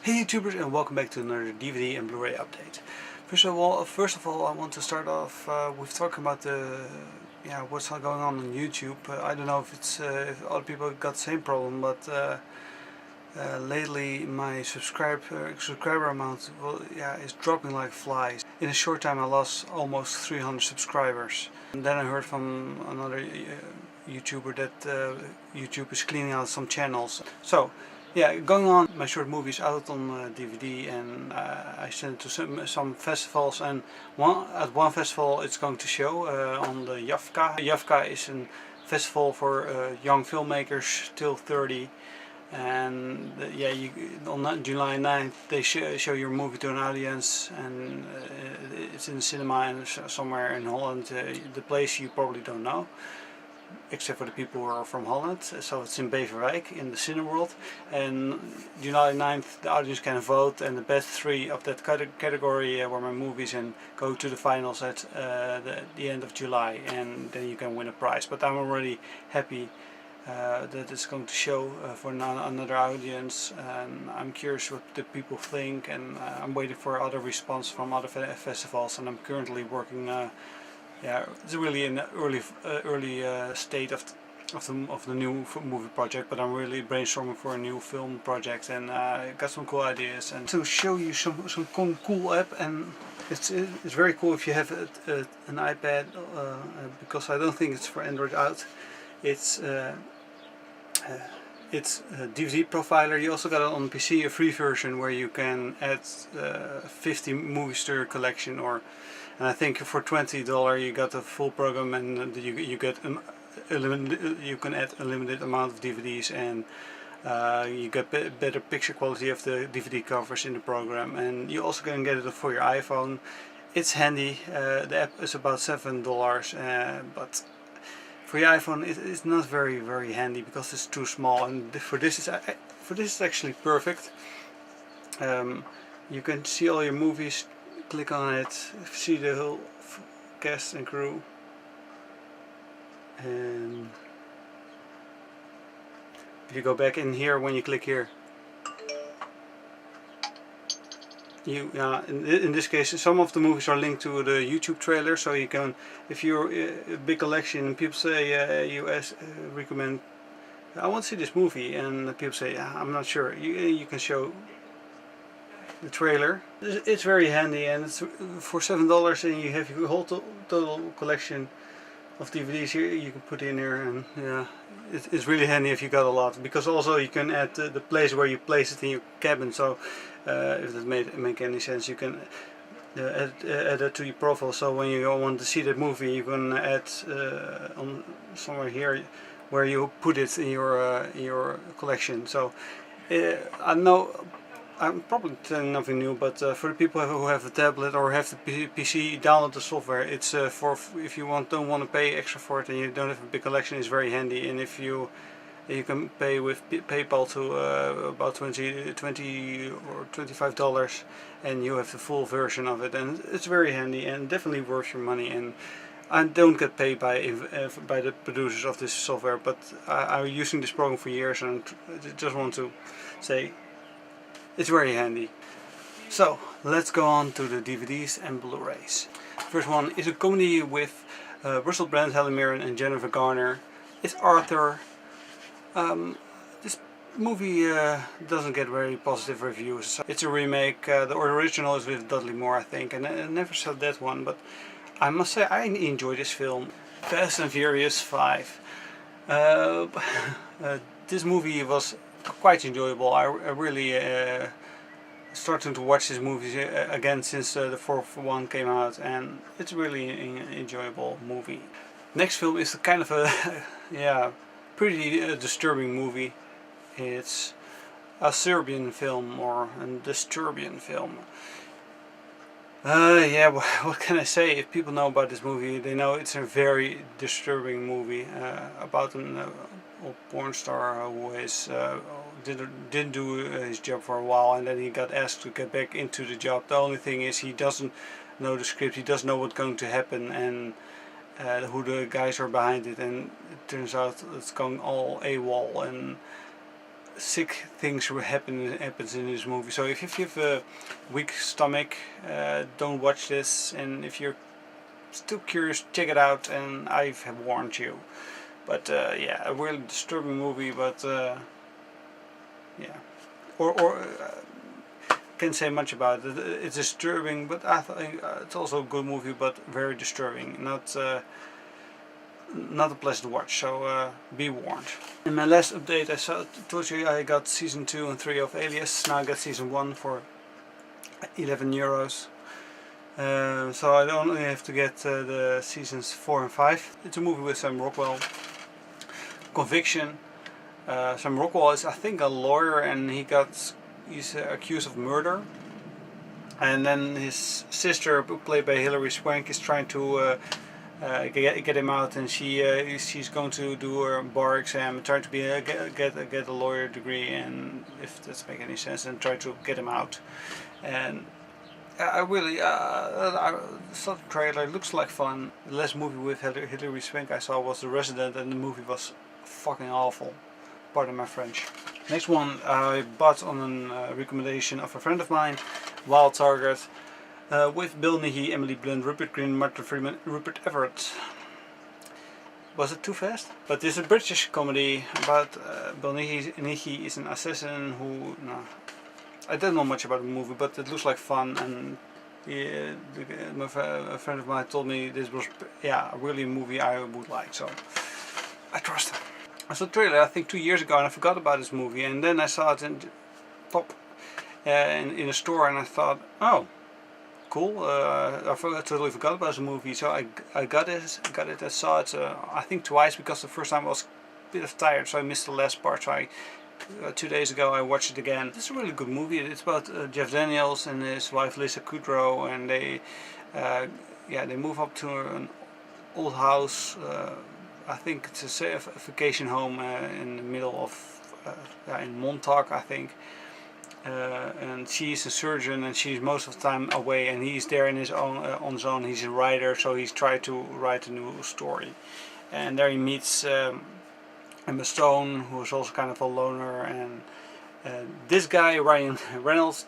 Hey YouTubers, and welcome back to another DVD and Blu-ray update. First of all, I want to start off with talking about what's going on YouTube. I don't know if it's if other people got the same problem, but lately my subscriber amount is dropping like flies. In a short time, I lost almost 300 subscribers. And then I heard from another YouTuber that YouTube is cleaning out some channels. So. Yeah, going on, my short movie is out on DVD, and I sent it to some festivals, and at one festival it's going to show on the JAFKA. JAFKA is a festival for young filmmakers till 30, and on July 9th they show your movie to an audience, and it's in the cinema and somewhere in Holland, the place you probably don't know, except for the people who are from Holland. So it's in Beverwijk in the Cineworld, and July 9th the audience can vote, and the best three of that category were my movies, and go to the finals at the end of July, and then you can win a prize. But I'm already happy that it's going to show for another audience, and I'm curious what the people think, and I'm waiting for other response from other festivals, and I'm currently working it's really in the early state of the new movie project, but I'm really brainstorming for a new film project, and got some cool ideas. And to show you some cool app, and it's very cool if you have an iPad, because I don't think it's for Android out. It's dvProfiler. You also got it on PC, a free version where you can add 50 movies to your collection, and I think for $20 you got the full program, and you get you can add a limited amount of DVDs, and you get better picture quality of the DVD covers in the program, and you also can get it for your iPhone. It's handy. The app is about $7, but for your iPhone it's not very handy because it's too small, and for this it's actually perfect. You can see all your movies, click on it, see the whole cast and crew, and if you go back in here, when you click here, in this case some of the movies are linked to the YouTube trailer, so you can, if you're a big collection and people say recommend, I want to see this movie, and people say I'm not sure, you can show the trailer. It's very handy, and it's for $7, and you have your whole total collection of DVDs here you can put in here, and it's really handy if you got a lot, because also you can add the place where you place it in your cabin. So if that make any sense, you can add it to your profile, so when you want to see that movie you can add on somewhere here where you put it in your collection. So I know I'm probably telling nothing new, but for the people who have a tablet or have the PC, download the software. It's for if you don't want to pay extra for it and you don't have a big collection, it's very handy. And if you can pay with PayPal to about $20 or $25, and you have the full version of it, and it's very handy and definitely worth your money. And I don't get paid by the producers of this software, but I'm using this program for years, and I just want to say it's very handy. So let's go on to the DVDs and Blu-rays. First one is a comedy with Russell Brand, Helen Mirren, and Jennifer Garner. It's Arthur. This movie doesn't get very positive reviews. It's a remake. The original is with Dudley Moore, I think, and I never saw that one, but I must say I enjoy this film. Fast and Furious 5. This movie was quite enjoyable. I really started to watch this movie again since the fourth one came out, and it's really an enjoyable movie. Next film is kind of a pretty disturbing movie. It's a Serbian film, or a Disturbian film. What can I say? If people know about this movie, they know it's a very disturbing movie about an old porn star who didn't do his job for a while, and then he got asked to get back into the job. The only thing is he doesn't know the script, he doesn't know what's going to happen, and who the guys are behind it, and it turns out it's going all AWOL, and sick things happens in this movie. So if you have a weak stomach, don't watch this. And if you're still curious, check it out. And I have warned you. But yeah, a really disturbing movie. But yeah, or can't say much about it. It's disturbing, but I think it's also a good movie, but very disturbing. Not a pleasant watch, so be warned. In my last update, I told you I got season 2 and 3 of Alias. Now I got season 1 for €11. So I only have to get the seasons 4 and 5. It's a movie with Sam Rockwell. Conviction. Sam Rockwell is, I think, a lawyer, and he's accused of murder. And then his sister, played by Hilary Swank, is trying to get him out, and she's going to do her bar exam, trying to get a lawyer degree, and if that's make any sense, and try to get him out. And I really I saw the trailer. It looks like fun. The last movie with Hilary Swank I saw was The Resident, and the movie was fucking awful. Pardon my French. Next one I bought on a recommendation of a friend of mine, Wild Target, with Bill Nighy, Emily Blunt, Rupert Grint, Martin Freeman, Rupert Everett. Was it too fast? But this is a British comedy about Bill Nighy is an assassin who... No, I don't know much about the movie, but it looks like fun, and a friend of mine told me this was really a movie I would like, so I trust him. I saw the trailer, I think 2 years ago, and I forgot about this movie, and then I saw it in pop in a store, and I thought, oh, cool. I totally forgot about this movie, so I got it. I saw it I think twice, because the first time I was a bit tired, so I missed the last part. So 2 days ago I watched it again. It's a really good movie. It's about Jeff Daniels and his wife Lisa Kudrow, and they move up to an old house. I think it's a vacation home in the middle of in Montauk, I think. And she's a surgeon, and she's most of the time away, and he's there in his own on his own. He's a writer, so he's trying to write a new story. And there he meets Emma Stone, who is also kind of a loner, and this guy Ryan Reynolds,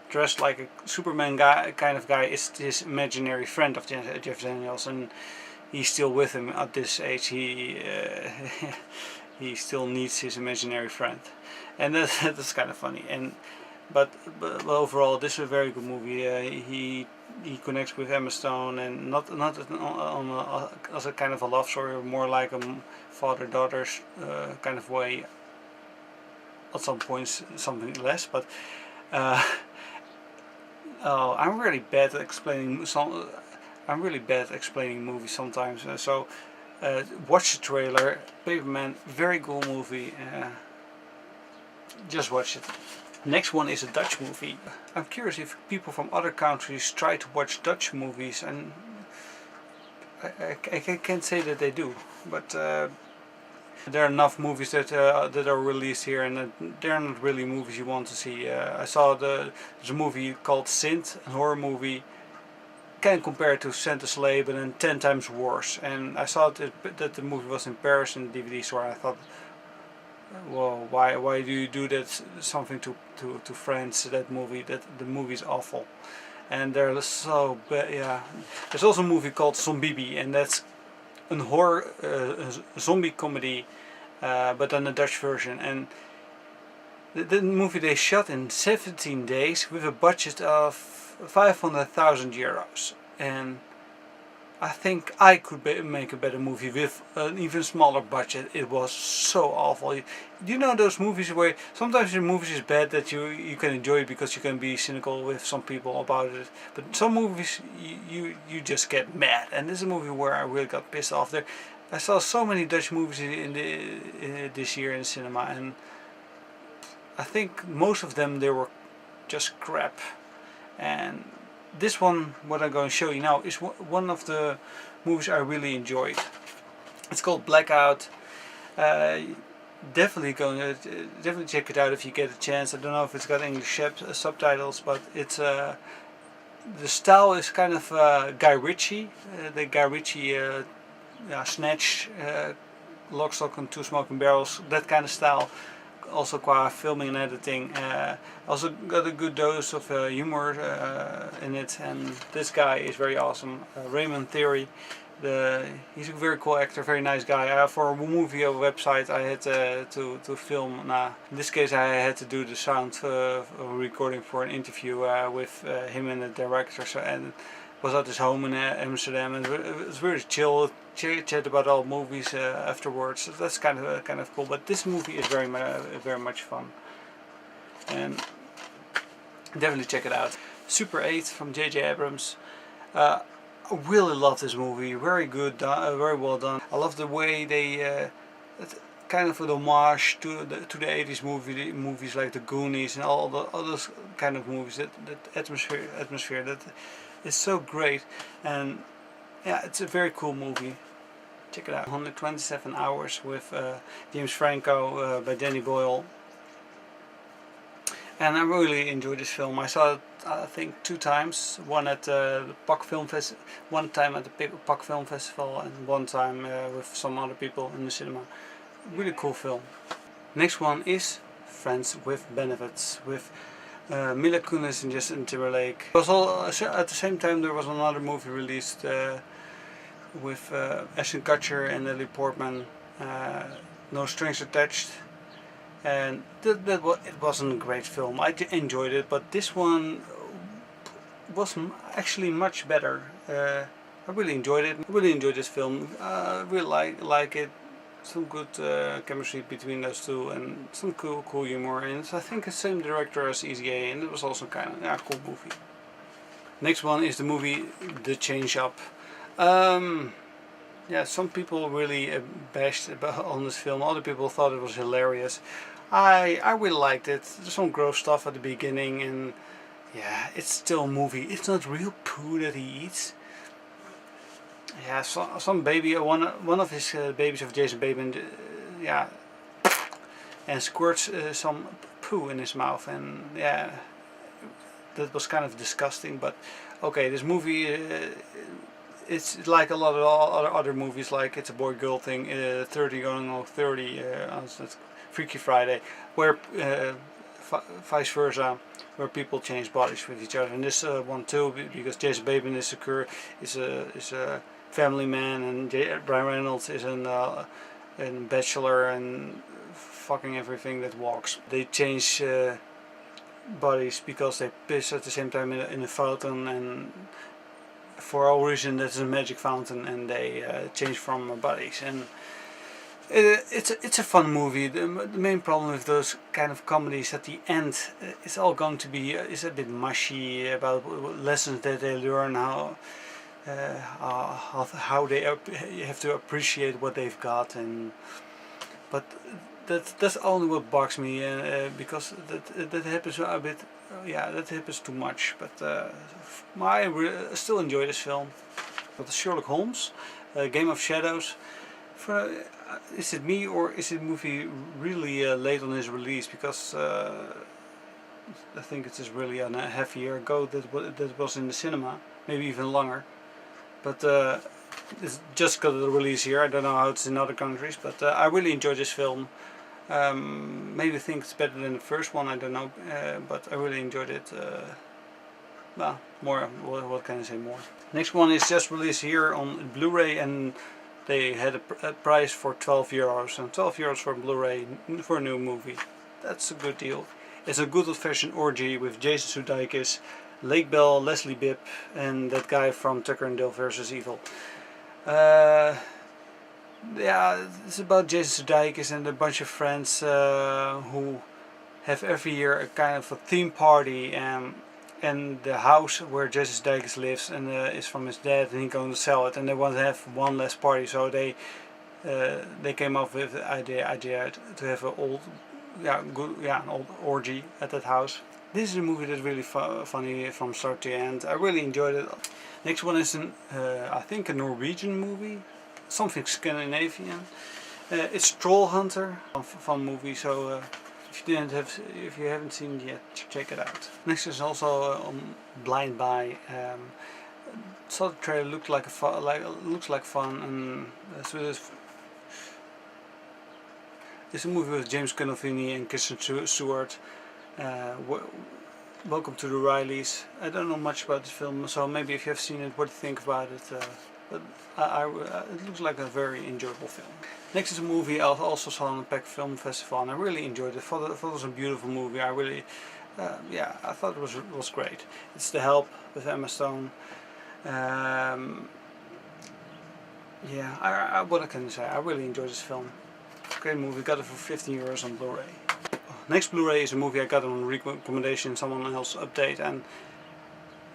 dressed like a Superman kind of guy, is his imaginary friend of Jeff Daniels, and he's still with him at this age. He still needs his imaginary friend, and that's kind of funny. But overall, this is a very good movie. He connects with Emma Stone, and not as a kind of a love story, more like a father-daughter kind of way. At some points, something less, but I'm really bad at explaining movies sometimes. So watch the trailer. Paperman, very cool movie. Just watch it. Next one is a Dutch movie. I'm curious if people from other countries try to watch Dutch movies, and I can't say that they do, but there are enough movies that are released here, and they're not really movies you want to see. I saw there's a movie called Sint, a horror movie. Can compare it to Santa Slay, but then 10 times worse. And I saw that the movie was in Paris in the DVD store. I thought, well, why do you do that something to France? That the movie is awful, and they're so bad. Yeah, there's also a movie called Zombie, and that's a horror zombie comedy, but then a Dutch version. And the movie they shot in 17 days with a budget of €500,000, and I think I could make a better movie with an even smaller budget. It was so awful. You know those movies where sometimes the movie is bad that you can enjoy it because you can be cynical with some people about it, but some movies you just get mad, and this is a movie where I really got pissed off. There I saw so many Dutch movies this year in the cinema, and I think most of them they were just crap. And this one, what I'm going to show you now, is one of the movies I really enjoyed. It's called Blackout. Definitely check it out if you get a chance. I don't know if it's got English subtitles, but it's the style is kind of Guy Ritchie, the Guy Ritchie Snatch, Lock, Stock and Two Smoking Barrels, that kind of style. also qua filming and editing. Also got a good dose of humor in it, and this guy is very awesome. Raymond Theory. He's a very cool actor, very nice guy. For a movie or website I had to film. In this case I had to do the sound recording for an interview with him and the director. So, and it was at his home in Amsterdam, and it was very chill. Chat about all movies afterwards. So that's kind of cool. But this movie is very much fun, and definitely check it out. Super 8 from J.J. Abrams. I really love this movie. Very good, very well done. I love the way they kind of an homage to the 80s movies like the Goonies and all the those kind of movies. That atmosphere that is so great, and yeah, it's a very cool movie. Check it out. 127 Hours with James Franco by Danny Boyle. And I really enjoyed this film. I saw it, I think, 2 times. One at the PAC Film Festival, one time at the PAC Film Festival, and one time with some other people in the cinema. Really cool film. Next one is Friends with Benefits with Mila Kunis and Justin Timberlake. It was all, at the same time there was another movie released with Ashton Kutcher and Natalie Portman, No Strings Attached. And it wasn't a great film. I enjoyed it, but this one was actually much better. I really enjoyed it. I really enjoyed this film. I really like it. Some good chemistry between those two, and some cool humor. And I think the same director as Easy A, and it was also kind of a cool movie. Next one is the movie The Change Up. Yeah, some people really bashed on this film. Other people thought it was hilarious. I really liked it. There's some gross stuff at the beginning, and yeah, it's still a movie. It's not real poo that he eats. Yeah, some baby, one of his babies of Jason Bateman, yeah, and squirts some poo in his mouth, and yeah, that was kind of disgusting. But okay, this movie. It's like a lot of other movies, like It's a Boy Girl Thing, 30 Going on 30, Freaky Friday, where vice versa, where people change bodies with each other. And this one too, because Jason Bateman is a family man, and Ryan Reynolds is a bachelor and fucking everything that walks. They change bodies because they piss at the same time in a fountain, and for all reason that's a magic fountain, and they change from bodies. And it's a fun movie. The main problem with those kind of comedies at the end, it's all going to be is a bit mushy about lessons that they learn, how they have to appreciate what they've got, and but that's only what bugs me, because that happens a bit. Yeah, that happens too much. But I still enjoy this film. But Sherlock Holmes, Game of Shadows. Is it me, or is the movie really late on its release? Because I think it is really a half year ago that was in the cinema, maybe even longer. But it's just got the release here. I don't know how it's in other countries, but I really enjoyed this film. Maybe think it's better than the first one, I don't know, but I really enjoyed it. Well, more, what can I say more? Next one is just released here on Blu-ray, and they had a price for €12, and €12 for Blu-ray for a new movie. That's a good deal. It's a good old-fashioned orgy with Jason Sudeikis, Lake Bell, Leslie Bibb, and that guy from Tucker and Dale vs. Evil. Yeah, it's about Jason Sudeikis and a bunch of friends who have every year a kind of a theme party, and the house where Jason Sudeikis lives and is from his dad, and he's going to sell it, and they want to have one less party, so they came up with the idea to have an old orgy at that house. This is a movie that's really funny from start to end. I really enjoyed it. Next one is I think a Norwegian movie, something Scandinavian. It's Troll Hunter, a fun movie. So if you haven't seen it yet, check it out. Next is also Blind Buy. Saw the trailer, looks like fun, and so It's a movie with James Gandolfini and Kristen Stewart. Welcome to the Rileys. I don't know much about this film, so maybe if you have seen it, what do you think about it? But it looks like a very enjoyable film. Next is a movie I also saw on the Pack Film Festival, and I really enjoyed it. I thought it was a beautiful movie. I really, I thought it was great. It's The Help with Emma Stone. What can I say? I really enjoyed this film. Great movie. Got it for 15 euros on Blu-ray. Next Blu-ray is a movie I got on recommendation, someone else update, and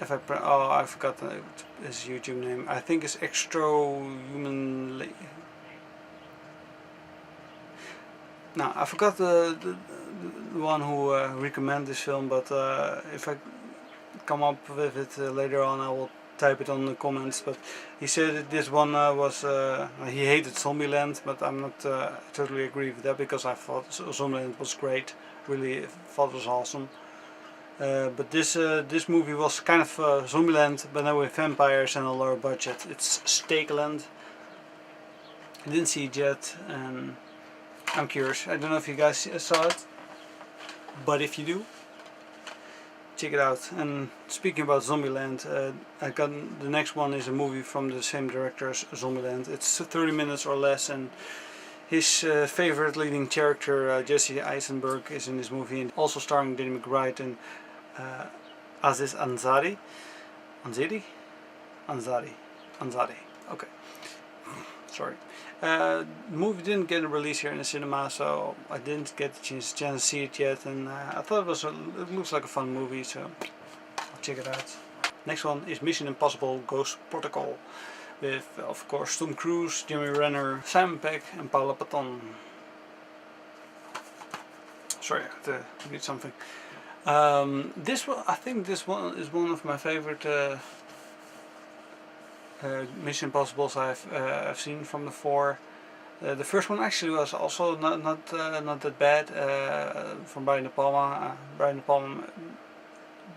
if I forgot his YouTube name. I think it's Extra-Human. No, I forgot the one who recommended this film, but if I come up with it later on, I will type it on the comments. But he said that this one was he hated Zombieland, but I'm not totally agree with that, because I thought Zombieland was great. Really thought it was awesome. But this movie was kind of Zombieland, but now with vampires and a lower budget. It's Steakland. I didn't see it yet, and I'm curious. I don't know if you guys saw it, but if you do, check it out. And speaking about Zombieland, I got the next one is a movie from the same director as Zombieland. It's 30 minutes or less, and his favorite leading character, Jesse Eisenberg, is in this movie, and also starring Danny McBride and Aziz Ansari. Ansari. Okay. Sorry. The movie didn't get a release here in the cinema, so I didn't get the chance to see it yet, and I thought it looks like a fun movie, so I'll check it out. Next one is Mission Impossible Ghost Protocol, with of course Tom Cruise, Jeremy Renner, Simon Pegg and Paula Patton. Sorry, I have to read something. This one, I think this one is one of my favorite Mission Impossibles I've seen from the four. The first one actually was also not that bad, from Brian De Palma. Brian De Palma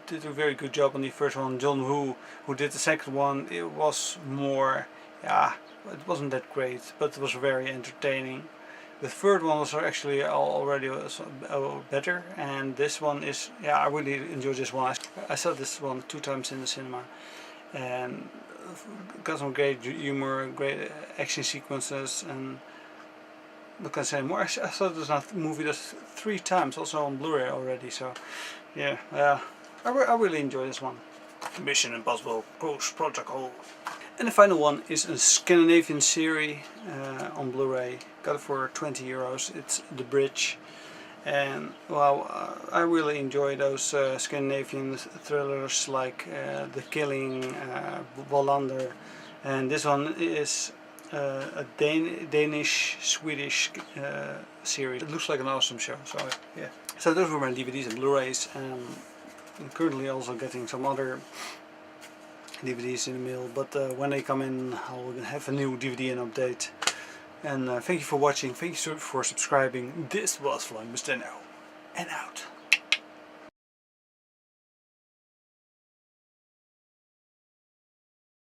did a very good job on the first one. John Woo, who did the second one, it was more, it wasn't that great, but it was very entertaining. The third one was actually already better, and this one is, I really enjoyed this one. I saw this one 2 times in the cinema, and got some great humor, great action sequences, and what can I say more? I saw this movie that's 3 times, also on Blu-ray already, so I really enjoy this one. Mission Impossible Ghost Protocol. And the final one is a Scandinavian series on Blu-ray. Got it for 20 euros. It's The Bridge. And well, I really enjoy those Scandinavian thrillers like The Killing, Wallander, and this one is a Danish-Swedish series. It looks like an awesome show. So yeah. So those were my DVDs and Blu-rays. I'm currently also getting some other DVDs in the mail, but when they come in, I'll have a new DVD and update. And thank you for watching, thank you for subscribing. This was Flying Mr. Now, and out.